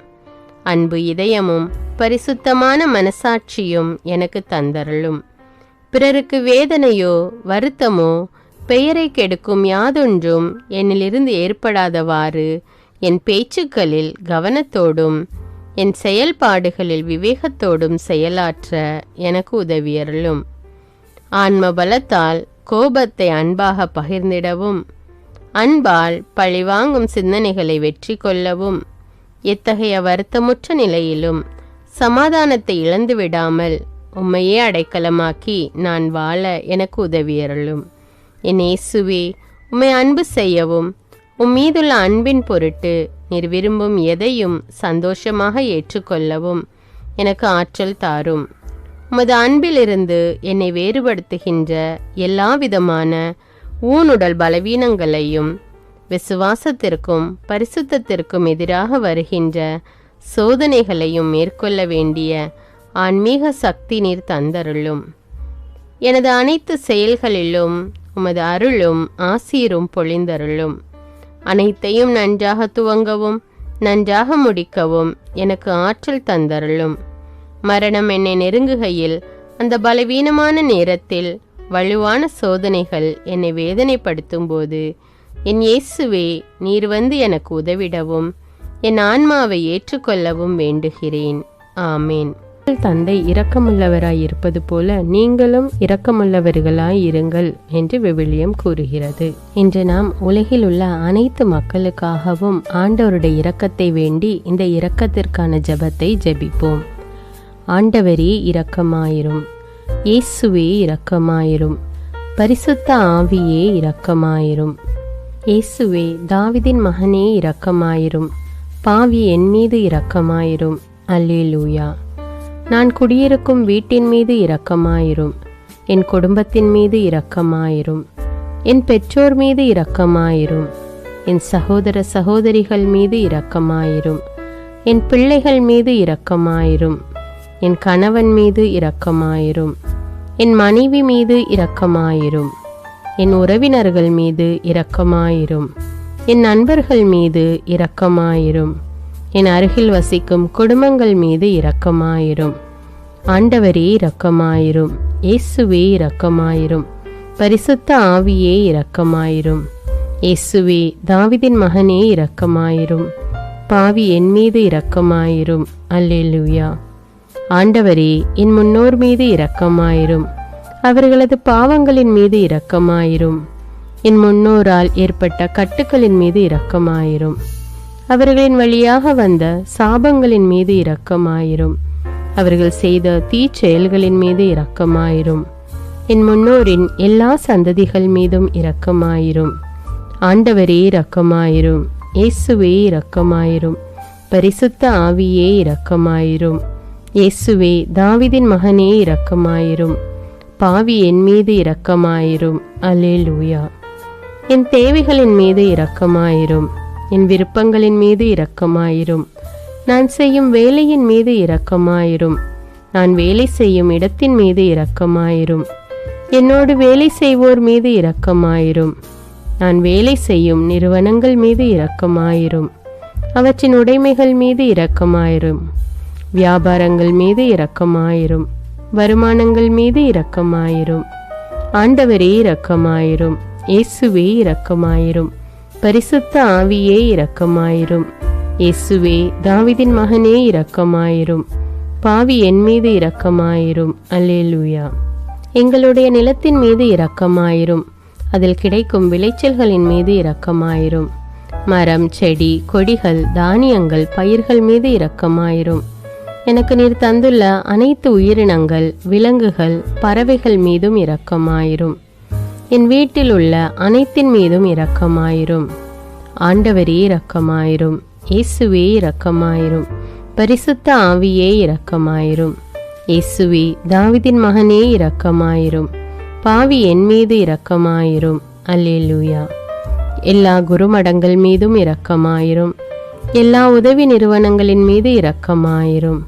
அன்பு இதயமும் பரிசுத்தமான மனசாட்சியும் எனக்கு தந்தருளும். பிறருக்கு வேதனையோ வருத்தமோ பெயரை கெடுக்கும் யாதொன்றும் என்னிலிருந்து ஏற்படாதவாறு என் பேச்சுக்களில் கவனத்தோடும் என் செயல்பாடுகளில் விவேகத்தோடும் செயலாற்ற எனக்கு உதவியருளும். ஆன்ம பலத்தால் கோபத்தை அன்பாக பகிர்ந்திடவும் அன்பால் பழிவாங்கும் சிந்தனைகளை வெற்றி கொள்ளவும் எத்தகைய வருத்தமுற்ற நிலையிலும் சமாதானத்தை இழந்து விடாமல் உம்மையே அடைக்கலமாக்கி நான் வாழ எனக்கு உதவியருளும். என் இயேசுவே, உம்மை அன்பு செய்யவும் உம்மீதுள்ள அன்பின் பொருட்டு நீர் விரும்பும் எதையும் சந்தோஷமாக ஏற்றுக்கொள்ளவும் எனக்கு ஆற்றல் தாரும். உமது அன்பிலிருந்து என்னை வேறுபடுத்துகின்ற எல்லா விதமான ஊனுடல் பலவீனங்களையும் விசுவாசத்திற்கும் பரிசுத்தத்திற்கும் எதிராக வருகின்ற சோதனைகளையும் மேற்கொள்ள வேண்டிய ஆன்மீக சக்தி நீர் தந்தருளும். எனது அனைத்து செயல்களிலும் உமது அருளும் ஆசீரும் பொழிந்தருளும். அனைத்தையும் நன்றாக துவங்கவும் நன்றாக முடிக்கவும் எனக்கு ஆற்றல் தந்தருளும். மரணம் என்னை நெருங்குகையில் அந்த பலவீனமான நேரத்தில் வலுவான சோதனைகள் என்னை வேதனைப்படுத்தும் போது என் இயேசுவே, நீர் வந்து எனக்கு உதவிடவும் என் ஆன்மாவை ஏற்றுக்கொள்ளவும் வேண்டுகிறேன். ஆமேன். தந்தை இரக்கமுள்ளவராய் இருப்பது போல நீங்களும் இரக்கமுள்ளவர்களாய் இருங்கள் என்று விவிலியம் கூறுகிறது. இன்று நாம் உலகில் உள்ள அனைத்து மக்களுக்காகவும் ஆண்டவருடைய இரக்கத்தை வேண்டி இந்த இரக்கத்திற்கான ஜெபத்தை ஜெபிப்போம். ஆண்டவரே இரக்கமாயிரும். இயேசுவே இரக்கமாயிரும். பரிசுத்த ஆவியே இரக்கமாயிரும். இயேசுவே, தாவீதின் மகனே இரக்கமாயிரும். பாவி என் மீது இரக்கமாயிரும். அல்லேலூயா. நான் குடியிருக்கும் வீட்டின் மீது இரக்கமாயிரும். என் குடும்பத்தின் மீது இரக்கமாயிரும். என் பெற்றோர் மீது இரக்கமாயிரும். என் சகோதர சகோதரிகள் மீது இரக்கமாயிரும். என் பிள்ளைகள் மீது இரக்கமாயிரும். என் கணவன் மீது இரக்கமாயிரும். என் மனைவி மீது இரக்கமாயிரும். என் உறவினர்கள் மீது இரக்கமாயிரும். என் நண்பர்கள் மீது இரக்கமாயிரும். என் அருகில் வசிக்கும் குடும்பங்கள் மீது இரக்கமாயிரும். ஆண்டவரே இரக்கமாயிரும். இயேசுவே இரக்கமாயிரும். பரிசுத்த ஆவியே இரக்கமாயிரும். இயேசுவே தாவீதின் மகனே இரக்கமாயிரும். பாவி என் மீது இரக்கமாயிரும். அல்லேலூயா. ஆண்டவரே என் முன்னோர் மீது இரக்கமாயிரும். அவர்களது பாவங்களின் மீது இரக்கமாயிரும். என் முன்னோரால் ஏற்பட்ட கட்டுக்களின் மீது இரக்கமாயிரும். அவர்களின் வழியாக வந்த சாபங்களின் மீது இரக்கமாயிரும். அவர்கள் செய்த தீச்செயல்களின் மீது இரக்கமாயிரும். என் முன்னோரின் எல்லா சந்ததிகள் மீதும் இரக்கமாயிரும். ஆண்டவரே இரக்கமாயிரும். இயேசுவே இரக்கமாயிரும். பரிசுத்த ஆவியே இரக்கமாயிரும். இயேசுவே தாவீதின் மகனே இரக்கமாயிரும். பாவி என் மீது இரக்கமாயிரும். அல்லேலூயா. என் தேவைகளின் மீது இரக்கமாயிரும். என் விருப்பங்களின் மீது இரக்கமாயிரும். நான் செய்யும் வேலையின் மீது இரக்கமாயிரும். நான் வேலை செய்யும் இடத்தின் மீது இரக்கமாயிரும். என்னோடு வேலை செய்வோர் மீது இரக்கமாயிரும். நான் வேலை செய்யும் நிறுவனங்கள் மீது இரக்கமாயிரும். அவற்றின் உடைமைகள் மீது இரக்கமாயிரும். வியாபாரங்கள் மீது இரக்கமாயிரும். வருமானங்கள் மீது இரக்கமாயிரும். ஆண்டவரே இரக்கமாயிரும். இயேசுவே இரக்கமாயிரும். பரிசுத்த ஆவியே இரக்கமாயிரும். இயேசுவே தாவீதின் மகனே இரக்கமாயிரும். பாவி என் மீது இரக்கமாயிரும். அல்லேலூயா. எங்களுடைய நிலத்தின் மீது இரக்கமாயிரும். அதில் கிடைக்கும் விளைச்சல்களின் மீது இரக்கமாயிரும். மரம், செடி, கொடிகள், தானியங்கள், பயிர்கள் மீது இரக்கமாயிரும். எனக்கு நீர் தந்துள்ள அனைத்து உயிரினங்கள், விலங்குகள், பறவைகள் மீதும் இரக்கமாயிரும். என் வீட்டில் உள்ள அனைத்தின் மீதும் இரக்கமாயிரும். ஆண்டவரே இரக்கமாயிரும். இயேசுவே இரக்கமாயிரும். பரிசுத்த ஆவியே இரக்கமாயிரும். இயேசுவே தாவீதின் மகனே இரக்கமாயிரும். பாவி என் மீது இரக்கமாயிரும். அல்லேலூயா. எல்லா குருமடங்கள் மீதும் இரக்கமாயிரும். எல்லா உதவி நிறுவனங்களின் மீது இரக்கமாயிரும்.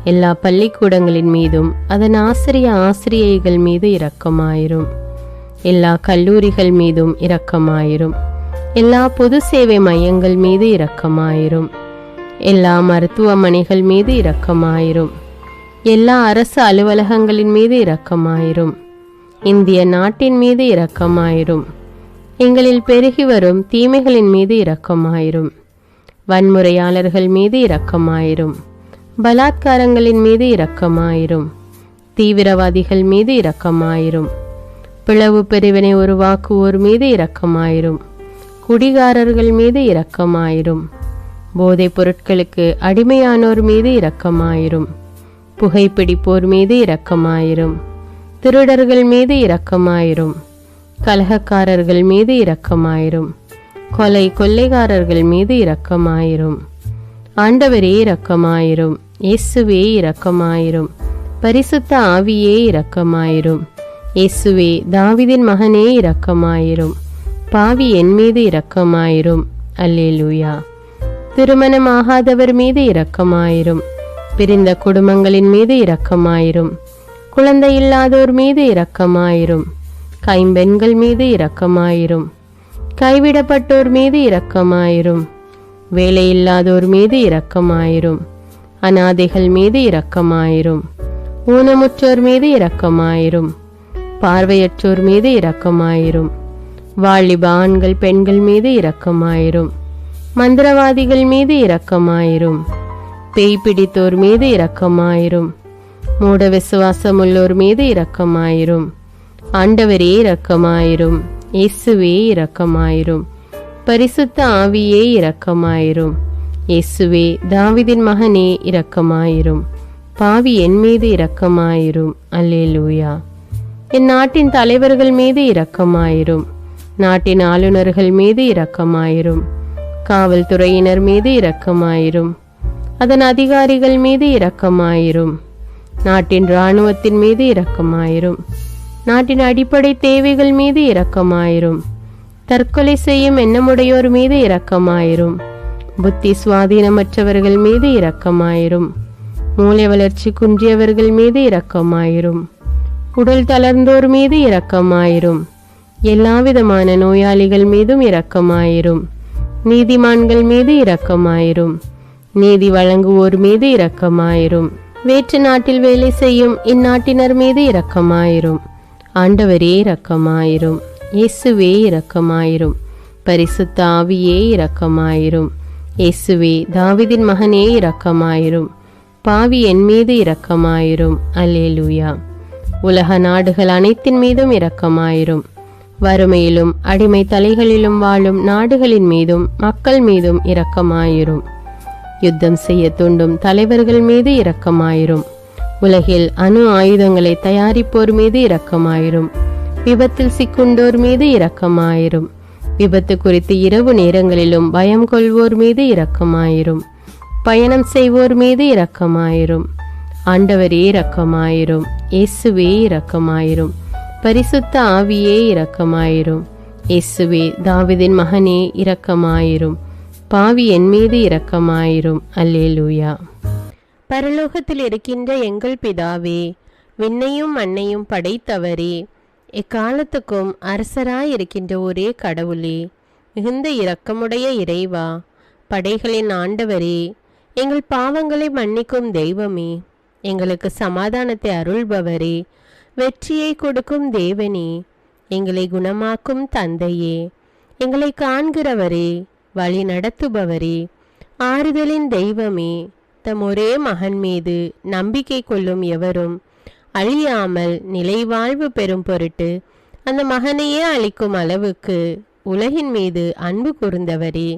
எல்லா பள்ளிக்கூடங்களின் மீதும் அதன் ஆசிரியைகள் மீது இரக்கமாயிரும். எல்லா கல்லூரிகள் மீதும் இரக்கமாயிரும். எல்லா பொது சேவை மையங்கள் மீது இரக்கமாயிரும். எல்லா மருத்துவமனைகள் மீது இரக்கமாயிரும். எல்லா அரசு அலுவலகங்களின் மீது இரக்கமாயிரும். இந்திய நாட்டின் மீது இரக்கமாயிரும். எங்களில் பெருகி வரும் தீமைகளின் மீது இரக்கமாயிரும். வன்முறையாளர்கள் மீது இரக்கமாயிரும். பலாத்காரங்களின் மீது இரக்கமாயிரும். தீவிரவாதிகள் மீது இரக்கமாயிரும். பிளவு பிரிவினை உருவாக்குவோர் மீது இரக்கமாயிரும். குடிகாரர்கள் மீது இரக்கமாயிரும். போதைப் பொருட்களுக்கு அடிமையானோர் மீது இரக்கமாயிரும். புகைப்பிடிப்போர் மீது இரக்கமாயிரும். திருடர்கள் மீது இரக்கமாயிரும். கலகக்காரர்கள் மீது இரக்கமாயிரும். கொள்ளைக்காரர்கள் மீது இரக்கமாயிரும். ஆண்டவரே இரக்கமாயிரும். இயேசுவே இரக்கமாயிரும். பரிசுத்த ஆவியே இரக்கமாயிரும். இயேசுவே தாவீதின் மகனே இரக்கமாயிரும். பாவி என் மீது இரக்கமாயிரும். அல்லேலூயா. திருமணமாகாதவர் மீது இரக்கமாயிரும். பிரிந்த குடும்பங்களின் மீது இரக்கமாயிரும். குழந்தை இல்லாதோர் மீது இரக்கமாயிரும். கைம்பெண்கள் மீது இரக்கமாயிரும். கைவிடப்பட்டோர் மீது இரக்கமாயிரும். வேலையில்லாதோர் மீது இரக்கமாயிரும். அனாதைகள் மீது இரக்கமாயிரும். ஊனமுற்றோர் மீது இரக்கமாயிரும். பார்வையற்றோர் மீது இரக்கமாயிரும். வாலிப ஆண்கள் பெண்கள் மீது இரக்கமாயிரும். மந்திரவாதிகள் மீது இரக்கமாயிரும். பேய் பிடித்தோர் மீது இரக்கமாயிரும். மூட விசுவாசமுள்ளோர் மீது இரக்கமாயிரும். ஆண்டவரே இரக்கமாயிரும். இயேசுவே இரக்கமாயிரும். பரிசுத்த ஆவியே இரக்கமாயிரும். இயேசுவே தாவீதின் மகனே இரக்கமாயிரும். பாவி என் மீது இரக்கமாயிரும். அல்லேலூயா. என் நாட்டின் தலைவர்கள் மீது இரக்கமாயிரும். நாட்டின் ஆளுநர்கள் மீது இரக்கமாயிரும். காவல்துறையினர் மீது இரக்கமாயிரும். அதன் அதிகாரிகள் மீது இரக்கமாயிரும். நாட்டின் இராணுவத்தின் மீது இரக்கமாயிரும். நாட்டின் அடிப்படை தேவைகள் மீது இரக்கமாயிரும். தற்கொலை செய்யும் எண்ணமுடையோர் மீது இரக்கமாயிரும். புத்தி சுவாதீனமற்றவர்கள் மீது இரக்கமாயிரும். மூளை வளர்ச்சி குன்றியவர்கள் மீது இரக்கமாயிரும். உடல் தளர்ந்தோர் மீது இரக்கமாயிரும். எல்லாவிதமான நோயாளிகள் மீதும் இரக்கமாயிரும். நீதிமான்கள் மீது இரக்கமாயிரும். நீதி வழங்குவோர் மீது இரக்கமாயிரும். வேற்று நாட்டில் வேலை செய்யும் இந்நாட்டினர் மீது இரக்கமாயிரும். ஆண்டவரே இரக்கமாயிரும். இயேசுவே இரக்கமாயிரும். பரிசுத்த ஆவியே இரக்கமாயிரும். இயேசுவே தாவீதின் மகனே இரக்கமாயிரும். பாவி என் மீது இரக்கமாயிரும். அல்லேலூயா. உலக நாடுகள் அனைத்தின் மீதும் இரக்கமாயிரும். வறுமையிலும் அடிமை தலைகளிலும் வாழும் நாடுகளின் மீதும் மக்கள் மீதும் இரக்கமாயிரும். யுத்தம் செய்ய தூண்டும் தலைவர்கள் மீது இரக்கமாயிரும். உலகில் அணு ஆயுதங்களை தயாரிப்போர் மீது இரக்கமாயிரும். விபத்தில் சிக்குண்டோர் மீது இரக்கமாயிரும். விபத்து குறித்து இரவு நேரங்களிலும் பயம் கொள்வோர் மீது இரக்கமாயிரும். பயணம் செய்வோர் மீது இரக்கமாயிரும். ஆண்டவரே இரக்கமாயிரும். இயேசுவே இரக்கமாயிரும். பரிசுத்த ஆவியே இரக்கமாயிரும். இயேசுவே தாவீதின் மகனே இரக்கமாயிரும். பாவி என் மீது இரக்கமாயிரும். அல்லேலூயா. பரலோகத்தில் இருக்கின்ற எங்கள் பிதாவே, விண்ணையும் மண்ணையும் படைத்தவரே, எக்காலத்துக்கும் அரசராயிருக்கின்ற ஒரே கடவுளே, மிகுந்த இரக்கமுடைய இறைவா, படைகளின் ஆண்டவரே, எங்கள் பாவங்களை மன்னிக்கும் தெய்வமே, எங்களுக்கு சமாதானத்தை அருள்பவரே, வெற்றியை கொடுக்கும் தேவனே, எங்களை குணமாக்கும் தந்தையே, எங்களை காண்கிறவரே, வழி நடத்துபவரே, ஆறுதலின் தெய்வமே, தம் ஒரே மகன் மீது நம்பிக்கை கொள்ளும் எவரும் அழியாமல் நிலைவாழ்வு பெறும் பொருட்டு அந்த மகனையே அளிக்கும் அளவுக்கு உலகின் மீது அன்பு கூர்ந்தவரே,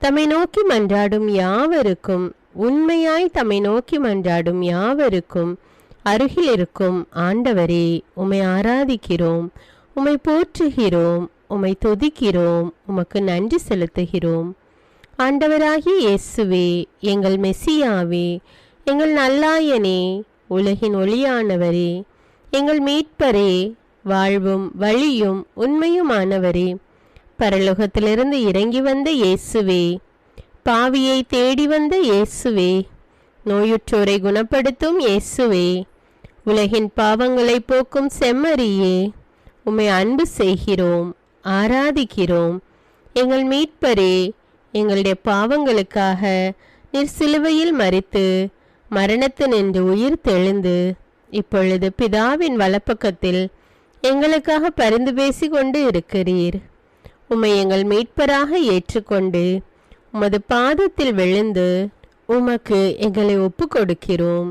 தம்மை நோக்கி மன்றாடும் யாவருக்கும், உண்மையாய் தம்மை நோக்கி மன்றாடும் யாவருக்கும் அருகில் இருக்கும் ஆண்டவரே, உம்மை ஆராதிக்கிறோம், உம்மை போற்றுகிறோம், உம்மை துதிக்கிறோம், உமக்கு நன்றி செலுத்துகிறோம். ஆண்டவராகிய இயேசுவே, எங்கள் மெசியாவே, எங்கள் நல்லாயனே, உலகின் ஒளியானவரே, எங்கள் மீட்பரே, வாழ்வும் வழியும் உண்மையுமானவரே, பரலோகத்திலிருந்து இறங்கி வந்த இயேசுவே, பாவியை தேடி வந்த இயேசுவே, நோயுற்றோரை குணப்படுத்தும் இயேசுவே, உலகின் பாவங்களை போக்கும் செம்மறியே, உம்மை அன்பு செய்கிறோம், ஆராதிக்கிறோம். எங்கள் மீட்பரே, எங்களுடைய பாவங்களுக்காக நீர் சிலுவையில் மரித்து மரணத்தினின்று உயிர் தெழுந்து இப்பொழுது பிதாவின் வலப்பக்கத்தில் எங்களுக்காக பரிந்து பேசி கொண்டு இருக்கிறீர். உம்மை எங்கள் மீட்பராக ஏற்றுக்கொண்டு உமது பாதத்தில் விழுந்து உமக்கு எங்களை ஒப்பு கொடுக்கிறோம்.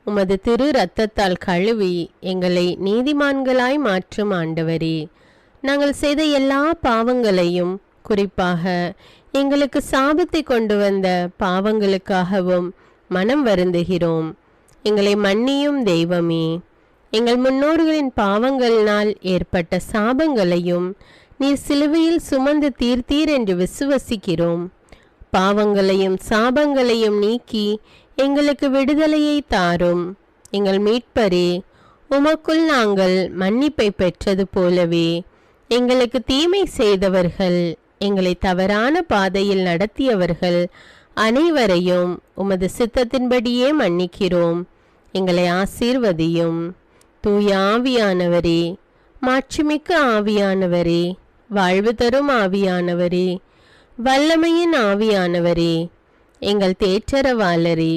உமது திரு இரத்தத்தால் கழுவி எங்களை நீதிமான்களாய் மாற்றும் ஆண்டவரே, நாங்கள் செய்த எல்லா பாவங்களையும், குறிப்பாக எங்களுக்கு சாபத்தை கொண்டு வந்த பாவங்களுக்காகவும் மனம் வருந்துகிறோம். எங்களை மன்னியும் தெய்வமே, எங்கள் முன்னோர்களின் பாவங்களினால் ஏற்பட்ட சாபங்களையும் நீர் சிலுவையில் சுமந்து தீர்த்தீர் என்று விசுவசிக்கிறோம். பாவங்களையும் சாபங்களையும் நீக்கி எங்களுக்கு விடுதலையை தாரும். எங்கள் மீட்பரே, உமக்குள் நாங்கள் மன்னிப்பை பெற்றது போலவே எங்களுக்கு தீமை செய்தவர்கள், எங்களை தவறான பாதையில் நடத்தியவர்கள் அனைவரையும் உமது சித்தத்தின்படியே மன்னிக்கிறோம். எங்களை ஆசீர்வதியும். தூய ஆவியானவரே, மாட்சிமிக்க ஆவியானவரே, வாழ்வு தரும் ஆவியானவரே, வல்லமையின் ஆவியானவரே, எங்கள் தேற்றரவாளரே,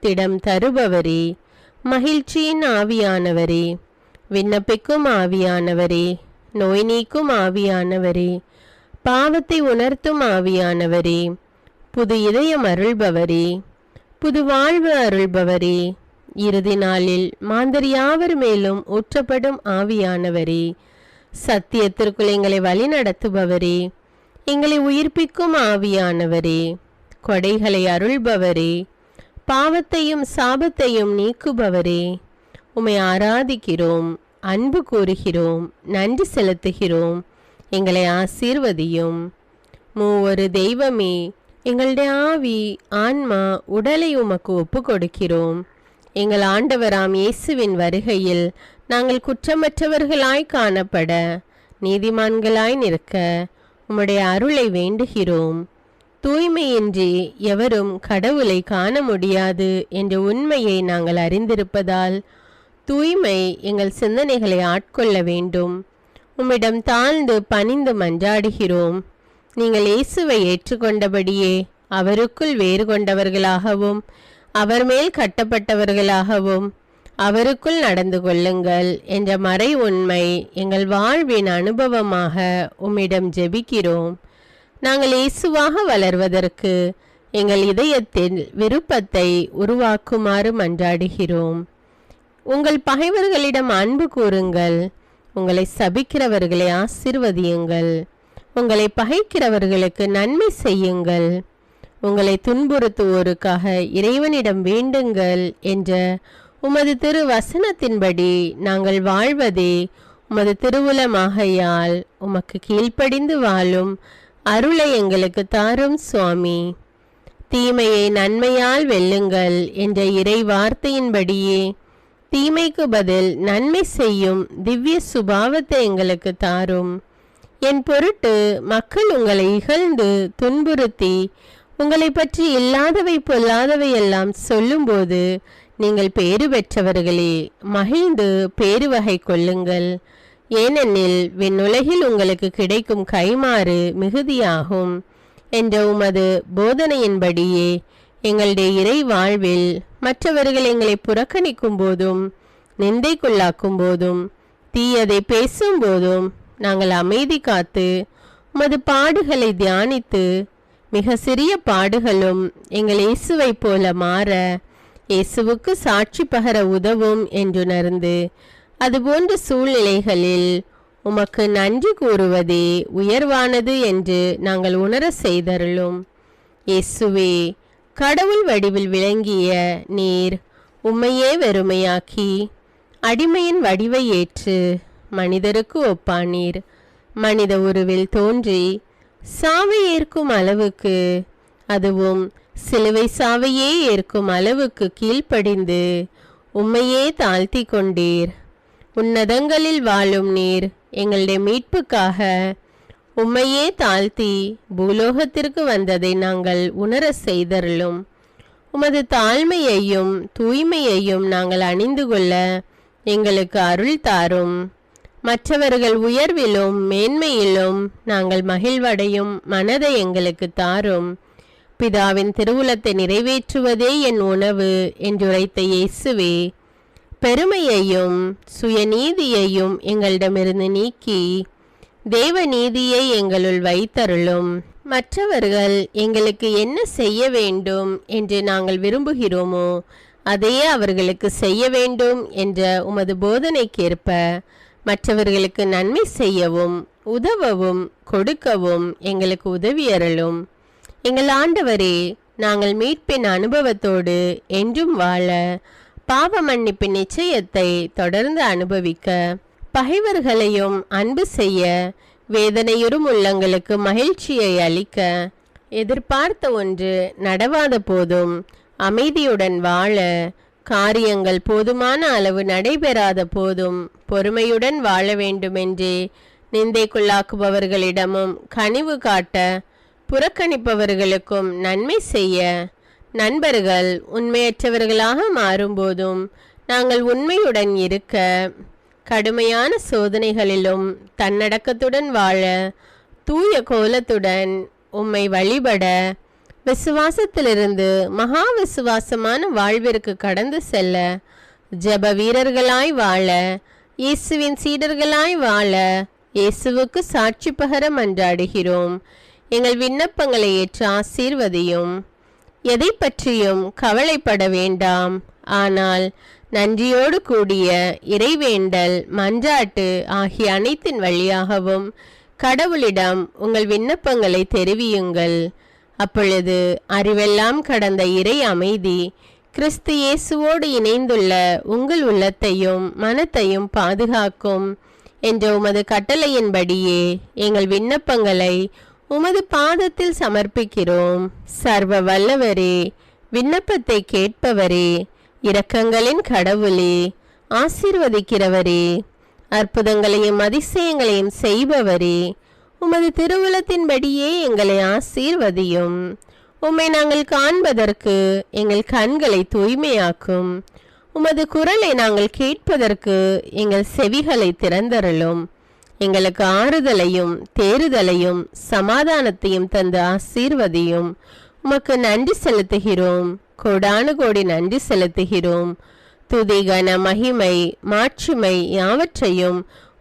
திடம் தருபவரே, மகிழ்ச்சியின் ஆவியானவரே, விண்ணப்பிக்கும் ஆவியானவரே, நோய் நீக்கும் ஆவியானவரே, பாவத்தை உணர்த்தும் ஆவியானவரே, புது இதயம் அருள்பவரே, புது வாழ்வு அருள்பவரே, இறுதி நாளில் மாந்தர் யாவர் மேலும் ஊற்றப்படும் ஆவியானவரே, சத்தியத்திற்குள் எங்களை வழி நடத்துபவரே, எங்களை உயிர்ப்பிக்கும் ஆவியானவரே, கொடைகளை அருள்பவரே, பாவத்தையும் சாபத்தையும் நீக்குபவரே, உம்மை ஆராதிக்கிறோம், அன்பு கூறுகிறோம், நன்றி செலுத்துகிறோம். எங்களை ஆசீர்வதியும். மூவொரு தெய்வமே, எங்களுடைய ஆவி, ஆன்மா, உடலை உமக்கு ஒப்பு கொடுக்கிறோம். எங்கள் ஆண்டவராம் இயேசுவின் வருகையில் நாங்கள் குற்றமற்றவர்களாய் காணப்பட, நீதிமான்களாய் நிற்க உம்முடைய அருளை வேண்டுகிறோம். தூய்மையின்றி எவரும் கடவுளை காண முடியாது என்ற உண்மையை நாங்கள் அறிந்திருப்பதால் தூய்மை எங்கள் சிந்தனைகளை ஆட்கொள்ள வேண்டும். உம்மிடம் தாழ்ந்து பணிந்து மன்றாடுகிறோம். நீங்கள் இயேசுவை ஏற்றுக்கொண்டபடியே அவருக்குள் வேறு கொண்டவர்களாகவும் அவர் மேல் கட்டப்பட்டவர்களாகவும் அவருக்குள் நடந்து கொள்ளுங்கள் என்ற மறை உண்மை எங்கள் வாழ்வின் அனுபவமாக உம்மிடம் ஜெபிக்கிறோம். நாங்கள் இயேசுவாக வளர்வதற்கு எங்கள் இதயத்தில் விருப்பத்தை உருவாக்குமாறு மன்றாடுகிறோம். உங்கள் பகைவர்களிடம் அன்பு கூறுங்கள். உங்களை சபிக்கிறவர்களை ஆசீர்வதியுங்கள். உங்களை பகைக்கிறவர்களுக்கு நன்மை செய்யுங்கள். உங்களை துன்புறுத்துவோருக்காக இறைவனிடம் வேண்டுங்கள் என்ற உமது திரு வசனத்தின்படி நாங்கள் வாழ்வதே உமது திருவுலமாகையால் உமக்கு கீழ்ப்படிந்து வாழும் அருளை எங்களுக்கு தாரும் சுவாமி. தீமையை நன்மையால் வெல்லுங்கள் என்ற இறை வார்த்தையின்படியே தீமைக்கு பதில் நன்மை செய்யும் திவ்ய சுபாவத்தை எங்களுக்கு தாரும். என் பொருட்டு மக்கள் உங்களை இகழ்ந்து துன்புறுத்தி உங்களை பற்றி இல்லாதவை பொல்லாதவை எல்லாம் சொல்லும்போது நீங்கள் பேறு பெற்றவர்களே, மகிழ்ந்து பேருவகை கொள்ளுங்கள். ஏனெனில் விண்ணுலகில் உங்களுக்கு கிடைக்கும் கைமாறு மிகுதியாகும் என்ற உமது போதனையின்படியே எங்களுடைய இறை வாழ்வில் மற்றவர்கள் எங்களை புறக்கணிக்கும் போதும் நிந்தைக்குள்ளாக்கும் போதும் தீயதை பேசும் போதும் நாங்கள் அமைதி காத்து உமது பாடுகளை தியானித்து மிக சிறிய பாடுகளும் எங்கள் இயேசுவை போல மாற இயேசுவுக்கு சாட்சி பகர உதவும் என்றுணர்ந்து அதுபோன்ற சூழ்நிலைகளில் உமக்கு நன்றி கூறுவதே உயர்வானது என்று நாங்கள் உணர செய்தருளும். இயேசுவே, கடவுள் வடிவில் விளங்கிய நீர் உம்மையே வெறுமையாக்கி அடிமையின் வடிவை ஏற்று மனிதருக்கு ஒப்பானீர். மனித உருவில் தோன்றி சாவை ஏற்கும் அளவுக்கு, அதுவும் சிலுவை சாவையே ஏற்கும் அளவுக்கு கீழ்ப்படிந்து உம்மையே தாழ்த்தி கொண்டீர். உன்னதங்களில் வாழும் நீர் எங்களுடைய மீட்புக்காக உம்மையே தாழ்த்தி பூலோகத்திற்கு வந்ததை நாங்கள் உணர செய்தருளும். உமது தாழ்மையையும் தூய்மையையும் நாங்கள் அணிந்து கொள்ள எங்களுக்கு அருள் தாரும். மற்றவர்கள் உயர்விலும் மேன்மையிலும் நாங்கள் மகிழ்வடையும் மனதை எங்களுக்கு தாரும். பிதாவின் திருவுலத்தை நிறைவேற்றுவதே என் உணவு என்றுரைத்த இயேசுவே, பெருமையையும் சுயநீதியையும் எங்களிடமிருந்து நீக்கி தேவ நீதியை எங்களுள் வைத்தருளும். மற்றவர்கள் எங்களுக்கு என்ன செய்ய வேண்டும் என்று நாங்கள் விரும்புகிறோமோ அதையே அவர்களுக்கு செய்ய வேண்டும் என்ற உமது போதனைக்கேற்ப மற்றவர்களுக்கு நன்மை செய்யவும் உதவவும் கொடுக்கவும் எங்களுக்கு உதவியருளும். எங்கள் ஆண்டவரே, நாங்கள் மீட்பின் அனுபவத்தோடு என்றும் வாழ பாவ மன்னிப்பின் நிச்சயத்தை தொடர்ந்து அனுபவிக்க பகைவர்களையும் அன்பு செய்ய வேதனையுறும் உள்ளங்களுக்கு மகிழ்ச்சியை அளிக்க எதிர்பார்த்த ஒன்று நடவாத போதும் அமைதியுடன் வாழ காரியங்கள் போதுமான அளவு நடைபெறாத போதும் பொறுமையுடன் வாழ வேண்டுமென்றே நிந்தைக்குள்ளாக்குபவர்களிடமும் கனிவு காட்ட புறக்கணிப்பவர்களுக்கும் நன்மை செய்ய நண்பர்கள் உண்மையற்றவர்களாக மாறும்போதும் நாங்கள் உண்மையுடன் இருக்க கடுமையான சோதனைகளிலும் தன்னடக்கத்துடன் வாழ தூய கோலத்துடன் உம்மை வழிபட விசுவாசத்திலிருந்து மகா விசுவாசமான வாழ்விற்கு கடந்து செல்ல ஜெப வீரர்களாய் வாழ இயேசுவின் சீடர்களாய் வாழ இயேசுவுக்கு சாட்சி பகர மன்றாடுகிறோம். எங்கள் விண்ணப்பங்களை ஏற்று ஆசீர்வதியும். எதை பற்றியும் கவலைப்பட வேண்டாம். ஆனால் நன்றியோடு கூடிய இறைவேண்டல் மன்றாட்டு ஆகிய அனைத்தின் வழியாகவும் கடவுளிடம் உங்கள் விண்ணப்பங்களை தெரிவியுங்கள். அப்பொழுது அறிவெல்லாம் கடந்த இறை அமைதி கிறிஸ்து இயேசுவோடு இணைந்துள்ள உங்கள் உள்ளத்தையும் மனத்தையும் பாதுகாக்கும் என்ற உமது கட்டளையின்படியே எங்கள் விண்ணப்பங்களை உமது பாதத்தில் சமர்ப்பிக்கிறோம். சர்வ வல்லவரே, விண்ணப்பத்தை கேட்பவரே, இரக்கங்களின் கடவுளே, ஆசீர்வதிக்கிறவரே, அற்புதங்களையும் அதிசயங்களையும் செய்பவரே, உமது திருவுளத்தின்படியே எங்களை ஆசீர்வதியும். உம்மை நாங்கள் காண்பதற்கு எங்கள் கண்களை தூய்மையாக்கும். உமது குரலை நாங்கள் கேட்பதற்கு எங்கள் செவிகளை திறந்தருளும். எங்களுக்கு ஆறுதலையும் தேறுதலையும் சமாதானத்தையும் தந்து ஆசீர்வதியும். உமக்கு நன்றி செலுத்துகிறோம், கோடானு கோடி நன்றி செலுத்துகிறோம். துதி கன மகிமை மாட்சிமை யாவற்றையும்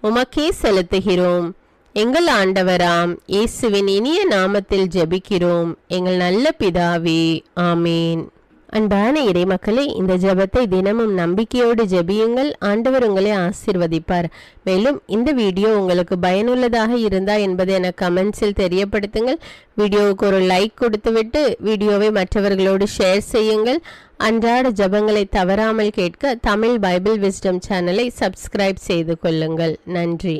உமக்கே செலுத்துகிறோம். எங்கள் ஆண்டவராம் இயேசுவின் இனிய நாமத்தில் ஜெபிக்கிறோம் எங்கள் நல்ல பிதாவே, ஆமேன். அன்பான இறைமக்களே, இந்த ஜெபத்தை தினமும் நம்பிக்கையோடு ஜெபியுங்கள். ஆண்டவர் உங்களை ஆசீர்வதிப்பார். மேலும் இந்த வீடியோ உங்களுக்கு பயனுள்ளதாக இருந்தா என்பதை எனக்கு கமெண்ட்ஸில் தெரியப்படுத்துங்கள். வீடியோவுக்கு ஒரு லைக் கொடுத்துவிட்டு வீடியோவை மற்றவர்களோடு ஷேர் செய்யுங்கள். அன்றாட ஜெபங்களை தவறாமல் கேட்க தமிழ் பைபிள் விஸ்டம் சேனலை சப்ஸ்கிரைப் செய்து கொள்ளுங்கள். நன்றி.